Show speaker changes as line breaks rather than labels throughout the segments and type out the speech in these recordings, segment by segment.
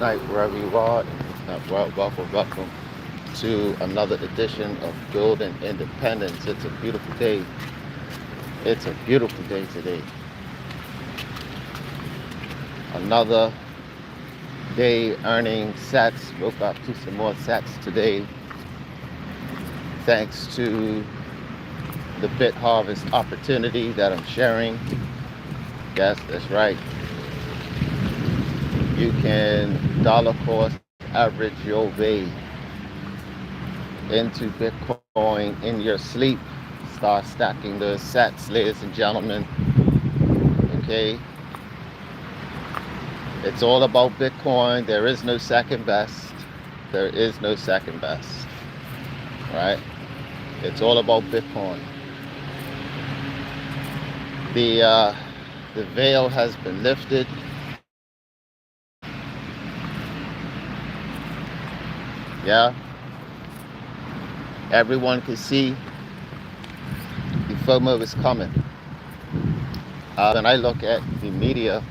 Night, wherever you are. Welcome to another edition of Golden Independence. It's a beautiful day. It's a beautiful day today. Another day earning sats. Woke up to some more sats today, thanks to the BitHarvest opportunity that I'm sharing. Yes, that's right. You can dollar cost average your way into Bitcoin in your sleep. Start stacking those sats, ladies and gentlemen. Okay? It's all about Bitcoin. There is no second best. There is no second best. Right? It's all about Bitcoin. The veil has been lifted. Yeah. Everyone can see the FOMO is coming. When I look at the media,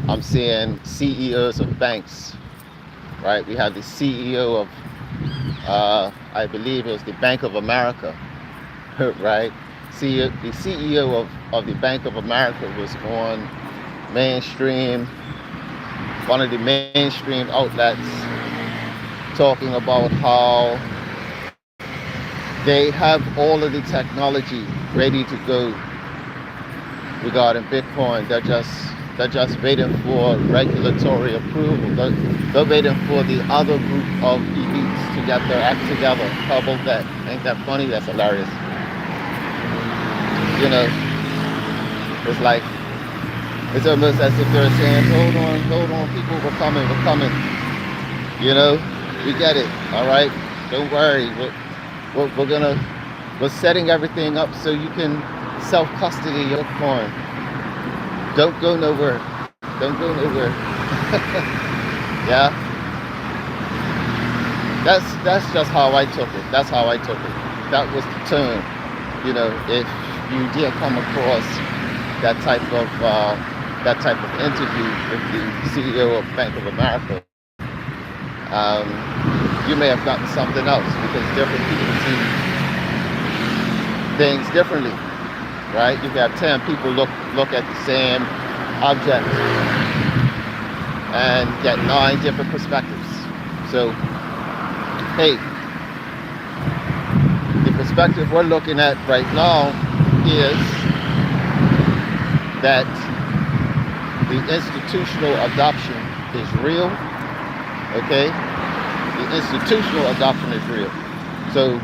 I'm seeing CEOs of banks, right? We have the CEO of, I believe it was the Bank of America, right? The CEO of the Bank of America was on mainstream, one of the mainstream outlets, talking about how they have all of the technology ready to go regarding Bitcoin. They're just waiting for regulatory approval. They're waiting for the other group of elites to get their act together. How about that? Ain't that funny? That's hilarious. You know, it's almost as if they're saying, hold on, people, we're coming. You know, we get it, all right? Don't worry, we're setting everything up so you can self-custody your Bitcoin. Don't go nowhere. Yeah, that's just how I took it. That was the tone. You know, if you did come across that type of interview with the CEO of Bank of America, you may have gotten something else, because different people see things differently, right? You can have 10 people look at the same object and get 9 different perspectives. So, hey, the perspective we're looking at right now is that the institutional adoption is real, okay? The institutional adoption is real. So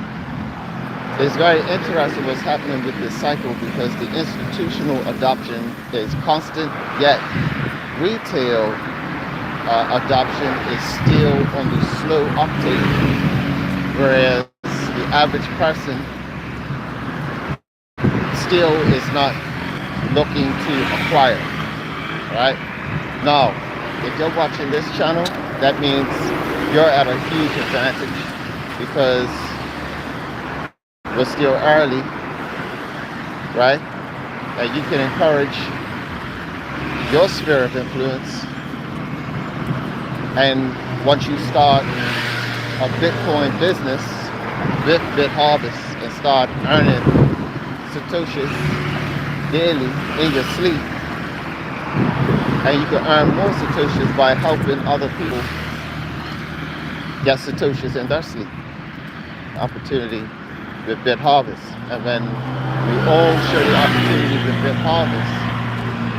it's very interesting what's happening with this cycle, because the institutional adoption is constant, yet retail adoption is still on the slow uptake, whereas the average person still is not looking to acquire, right? Now, if you're watching this channel, that means you're at a huge advantage, because we're still early, right? And you can encourage your sphere of influence. And once you start a Bitcoin business with BitHarvest and start earning Satoshis daily in your sleep, and you can earn more Satoshis by helping other people get Satoshis in their sleep. Opportunity with BitHarvest. And when we all share the opportunity with BitHarvest,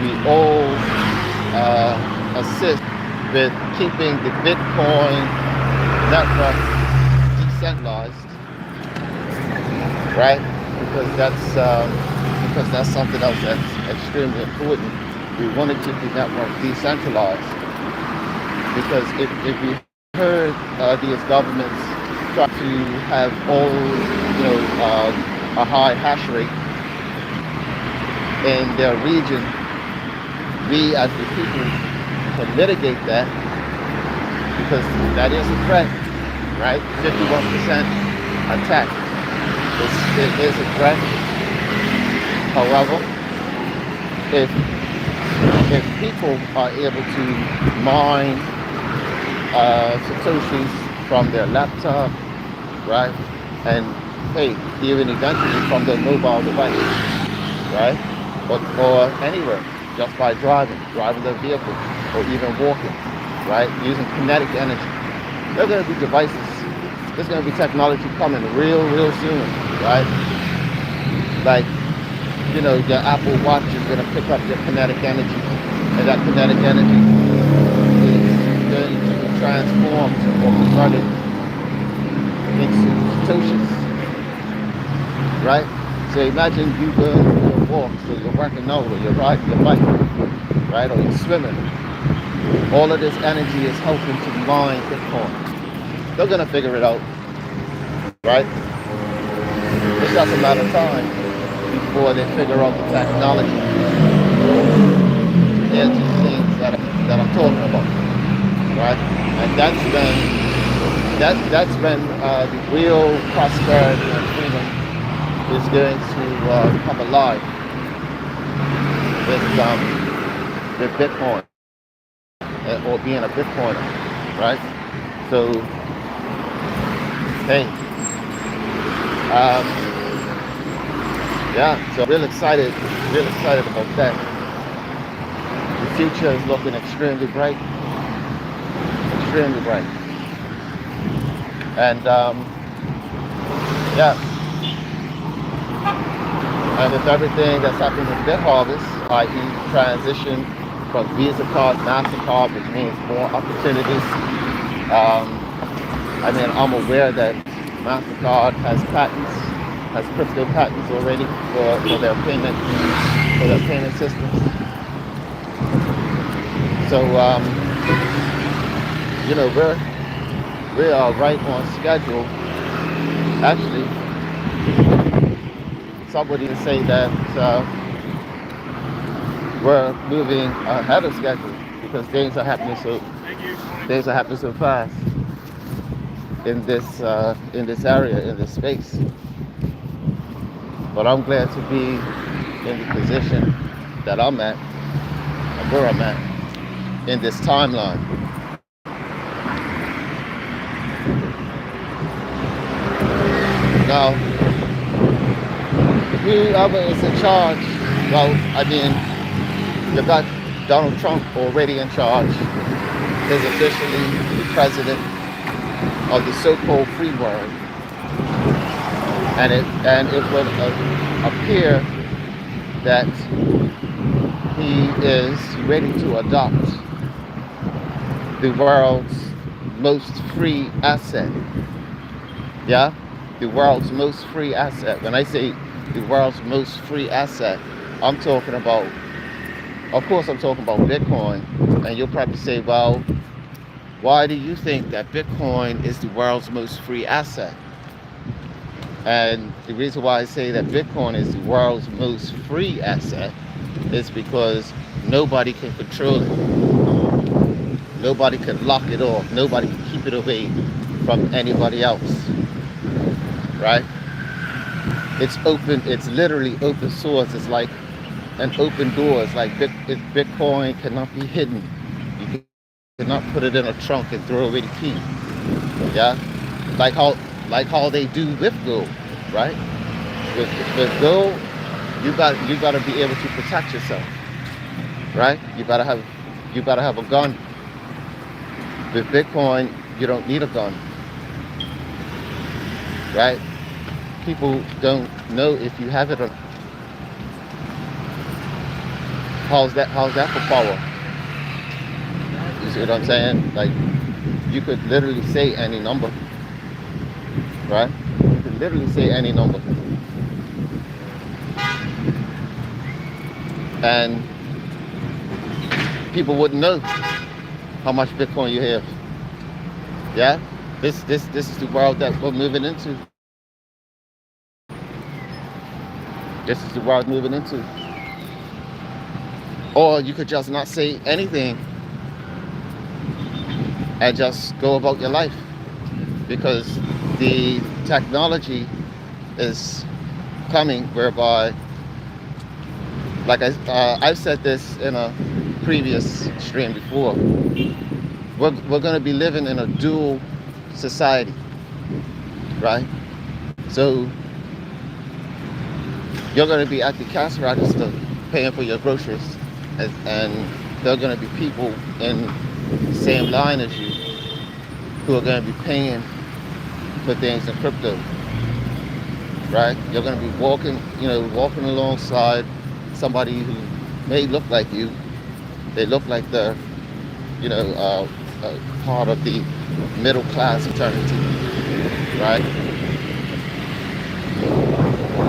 we all assist with keeping the Bitcoin network decentralized, right? Because that's something else that's extremely important. We want to keep the network decentralized, because if we heard these governments try to have all, a high hash rate in their region, we as the people can mitigate that, because that is a threat, right? 51% attack. It is a threat. However, if people are able to mine Satoshis from their laptop, right? And hey, even eventually from their mobile device, right? Or anywhere, just by driving their vehicle, or even walking, right? Using kinetic energy. There are going to be devices. There's going to be technology coming real soon, right? Like, your Apple Watch is going to pick up your kinetic energy, and that kinetic energy is going to be transformed or converted into Satoshis, right? So imagine you going for your walks, or you're working out, or you're riding your bike, right? Or you're swimming. All of this energy is helping to mine Bitcoin. They're going to figure it out, right? It's just a matter of time before they figure out the technology to answer the things that I'm talking about, right? And that's when the real prosperity and freedom is going to come alive with Bitcoin, or being a Bitcoiner, right? So, hey, yeah, so real excited about that. The future is looking extremely bright. And yeah, and with everything that's happening with BitHarvest, i.e. transition from Visa card, MasterCard, which means more opportunities. I'm aware that MasterCard has crypto patents already for their payment systems. So we are right on schedule. Actually, somebody would say that we're moving ahead of schedule, because things are happening so fast in this area, in this space. But I'm glad to be in the position that I'm at, and where I'm at in this timeline. Now, whoever is in charge, you got Donald Trump already in charge, is officially the president of the so-called free world, and it would appear that he is ready to adopt the world's most free asset. Yeah, the world's most free asset. When I say the world's most free asset, I'm talking about, of course, I'm talking about Bitcoin. And you'll probably say, well, why do you think that Bitcoin is the world's most free asset? And the reason why I say that Bitcoin is the world's most free asset is because nobody can control it. Nobody can lock it off. Nobody can keep it away from anybody else. Right? It's open. It's literally open source. It's like an open door. It's like Bitcoin cannot be hidden. You cannot put it in a trunk and throw away the key. Yeah, like how they do with gold, right? With gold, you got to be able to protect yourself, right? You gotta have a gun. With Bitcoin, you don't need a gun, right? People don't know if you have it or not. How's that for power? You see what I'm saying? Like, you could literally say any number, right? You could literally say any number, and people wouldn't know how much Bitcoin you have. Yeah, this is the world that we're moving into. This is the world moving into. Or you could just not say anything and just go about your life, because the technology is coming whereby, like I've said this in a previous stream before, we're going to be living in a dual society, right? So you're going to be at the cash register paying for your groceries, and there are going to be people in the same line as you who are going to be paying for things in crypto, right? You're going to be walking alongside somebody who may look like you. They look like they're, part of the middle class fraternity, right?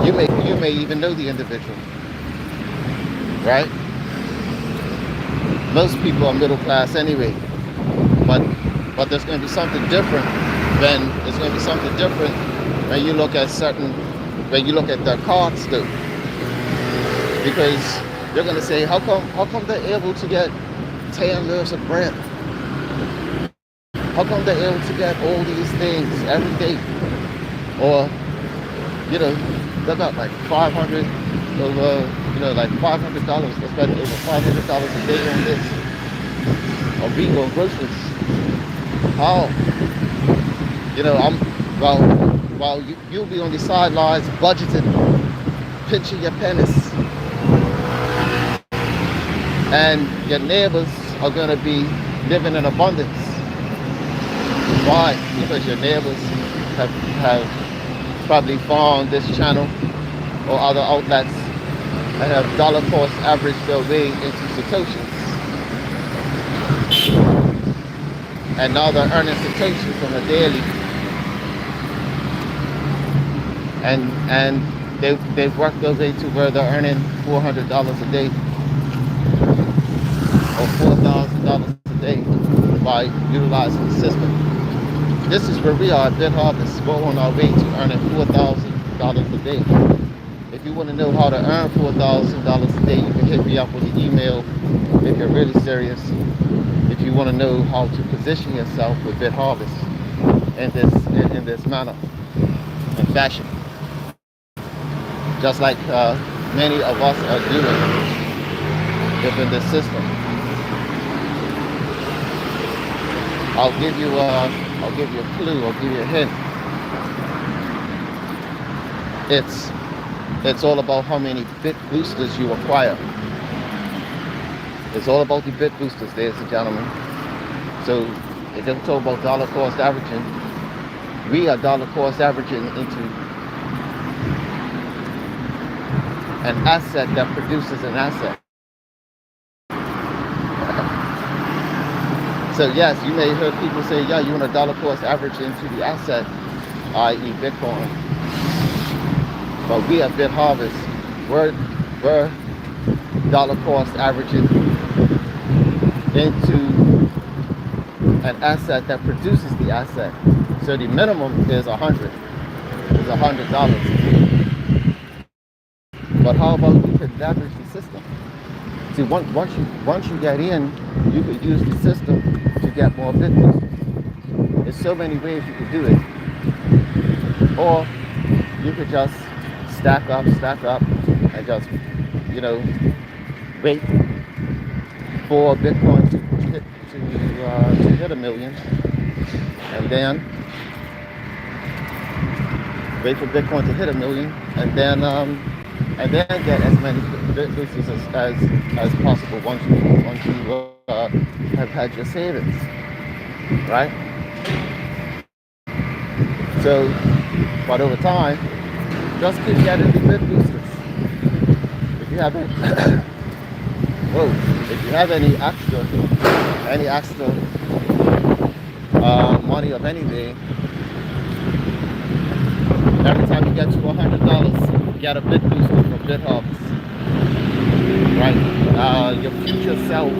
You may even know the individual, right? Most people are middle class anyway, but there's going to be something different. When you look at their cards too, because you're going to say, how come they're able to get 10 loaves of bread? How come they're able to get all these things every day? Or, they got like 500 over, like $500. They spend over $500 a day on this, a week on groceries. How? While you'll be on the sidelines budgeting, pinching your pennies, and your neighbors are going to be living in abundance. Why? Because your neighbors have probably found this channel or other outlets and have dollar cost averaged their way into Satoshis. And now they're earning Satoshis on a daily. And they've worked their way to where they're earning $400 a day or $4,000 a day by utilizing the system. This is where we are at BitHarvest. We're on our way to earning $4,000 a day. If you want to know how to earn $4,000 a day, you can hit me up with an email if you're really serious. If you want to know how to position yourself with BitHarvest in this manner and fashion, just like many of us are doing within this system. I'll give you a clue. I'll give you a hint. It's all about how many bit boosters you acquire. It's all about the bit boosters, ladies and gentlemen. So it doesn't talk about dollar cost averaging. We are dollar cost averaging into an asset that produces an asset. So yes, you may have heard people say, yeah, you want a dollar cost average into the asset, i.e. Bitcoin. But we at BitHarvest, we're dollar cost averaging into an asset that produces the asset. So the minimum is $100. But how about you could leverage the system? See, once you get in, you could use the system to get more bit boosters. There's so many ways you could do it. Or you could just stack up, and just, wait for Bitcoin to hit 1 million, and then wait for Bitcoin to hit 1 million, and then get as many bit boosters as possible once you have had your savings, right? So, but over time, just keep getting the bit boosters. If you have any extra money of anything, every time you get to $100, get a bit booster from BitHarvest. Right? Your future self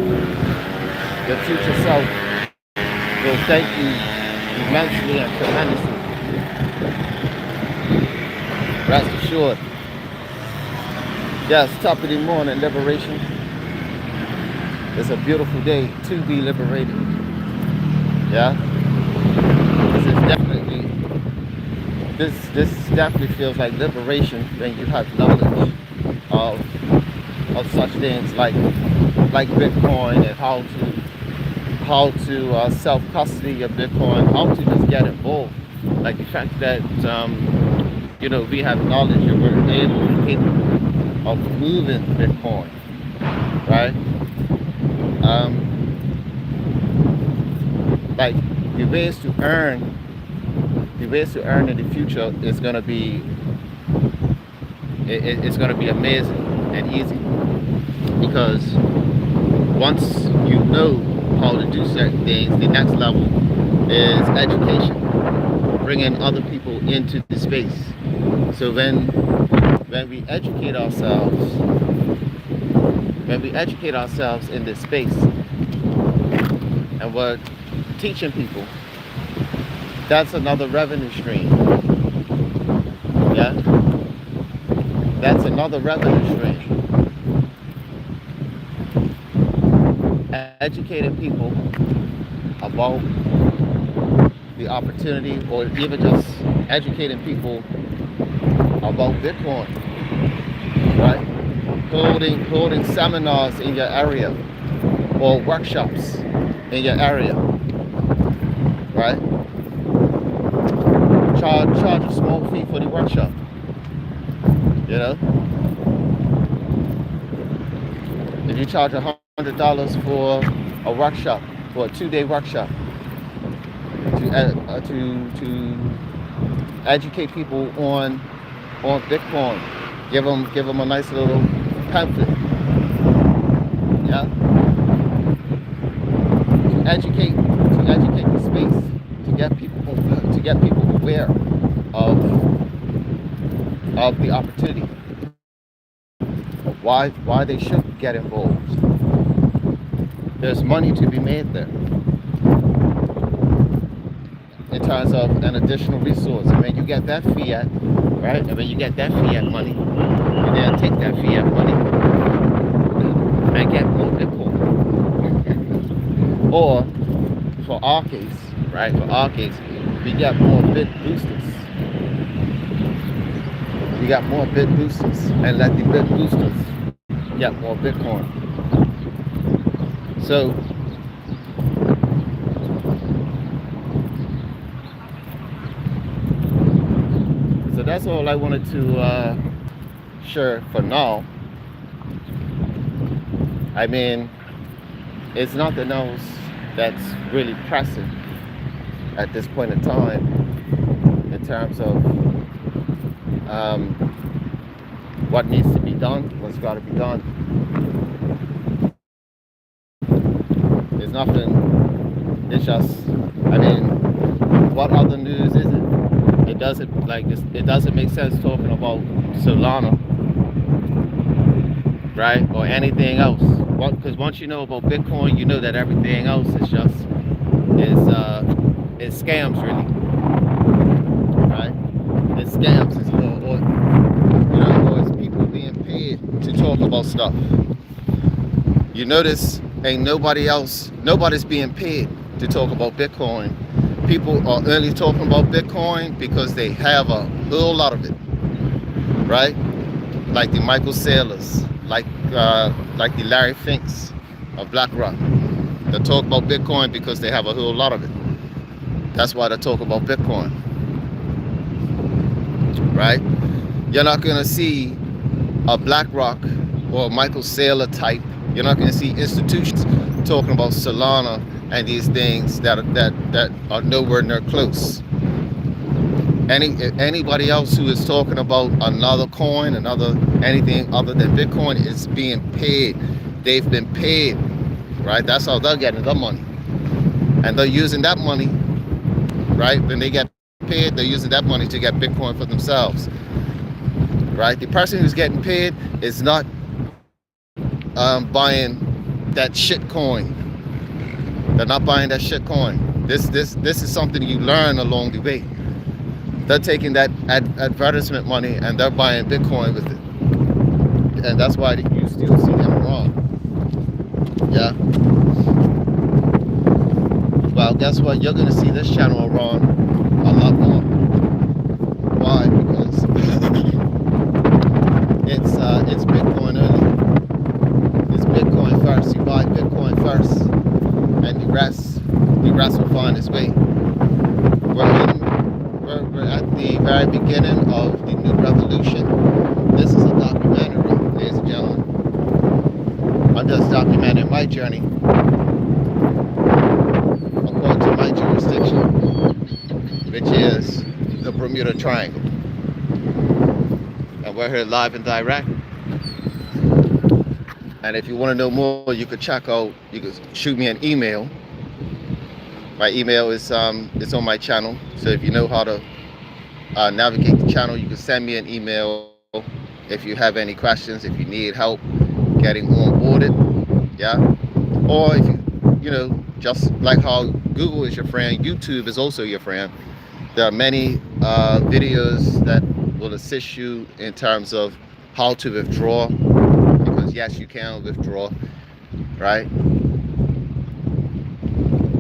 will thank you immensely and tremendously. Rest assured. Yes, top of the morning, liberation. It's a beautiful day to be liberated. Yeah? This definitely feels like liberation when you have knowledge of such things like Bitcoin and how to self-custody your Bitcoin, how to just get involved. Like the fact that, we have knowledge and we're capable of moving Bitcoin, right? Like the ways to earn in the future is going to be, it's going to be amazing and easy, because once you know how to do certain things, the next level is education, bringing other people into the space. So when we educate ourselves, in this space, and we're teaching people, that's another revenue stream. Yeah, that's another revenue stream. Educating people about the opportunity, or even just educating people about Bitcoin, right? Holding seminars in your area or workshops in your area, right? Charge a small fee for the workshop, If you charge $100 for a workshop, for a 2-day workshop, to educate people on Bitcoin, give them a nice little pamphlet, yeah, to educate the space, to get people aware of the opportunity, why they should get involved. There's money to be made there in terms of an additional resource. And when you get that fiat, right? And when you get that fiat money, you then take that fiat money and get more Bitcoin. Or for our case, right? We got more BitBoosters. We got more BitBoosters, and let the BitBoosters get more Bitcoin. So that's all I wanted to share for now. I mean, it's nothing else that's really pressing at this point in time in terms of what needs to be done, what's got to be done. There's nothing. It's just, what other news is it? It doesn't make sense talking about Solana, right, or anything else. Because once you know about Bitcoin, you know that everything else is scams, really, right? It's scams, or it's people being paid to talk about stuff. You notice, nobody's being paid to talk about Bitcoin. People are only talking about Bitcoin because they have a whole lot of it, right? Like the Michael Saylors, like the Larry Finks of BlackRock. They talk about Bitcoin because they have a whole lot of it. That's why they talk about Bitcoin, right? You're not gonna see a BlackRock or Michael Saylor type. You're not gonna see institutions talking about Solana and these things that are nowhere near close. Anybody else who is talking about another coin, anything other than Bitcoin is being paid. They've been paid, right? That's how they're getting their money, and they're using that money, right? When they get paid, they're using that money to get Bitcoin for themselves, right? The person who's getting paid is not buying that shit coin. They're not buying that shit coin. This is something you learn along the way. They're taking that advertisement money and they're buying Bitcoin with it. And that's why you still see them wrong. Yeah. Well, guess what? You're gonna see this channel wrong a lot more. Why? Because it's Bitcoin only. It's Bitcoin first. You buy Bitcoin first. And Regrets will find its way. We're at the very beginning of the new revolution. This is a documentary, ladies and gentlemen. I'm just documenting my journey according to my jurisdiction, which is the Bermuda Triangle. And we're here live and direct. And if you want to know more, you could shoot me an email. My email is it's on my channel. So if you know how to navigate the channel, you can send me an email if you have any questions, if you need help getting onboarded, yeah. Or if you know, just like how Google is your friend, YouTube is also your friend. There are many videos that will assist you in terms of how to withdraw, because yes, you can withdraw, right?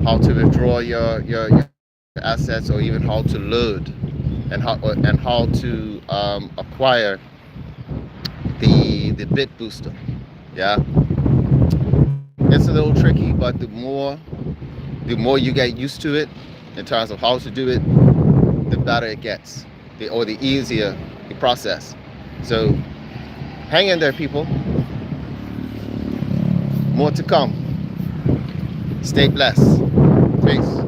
How to withdraw your assets, or even how to load, and how to acquire the BitBooster. Yeah, it's a little tricky, but the more you get used to it in terms of how to do it, the better it gets, or the easier the process. So hang in there, people. More to come. Stay blessed. Peace.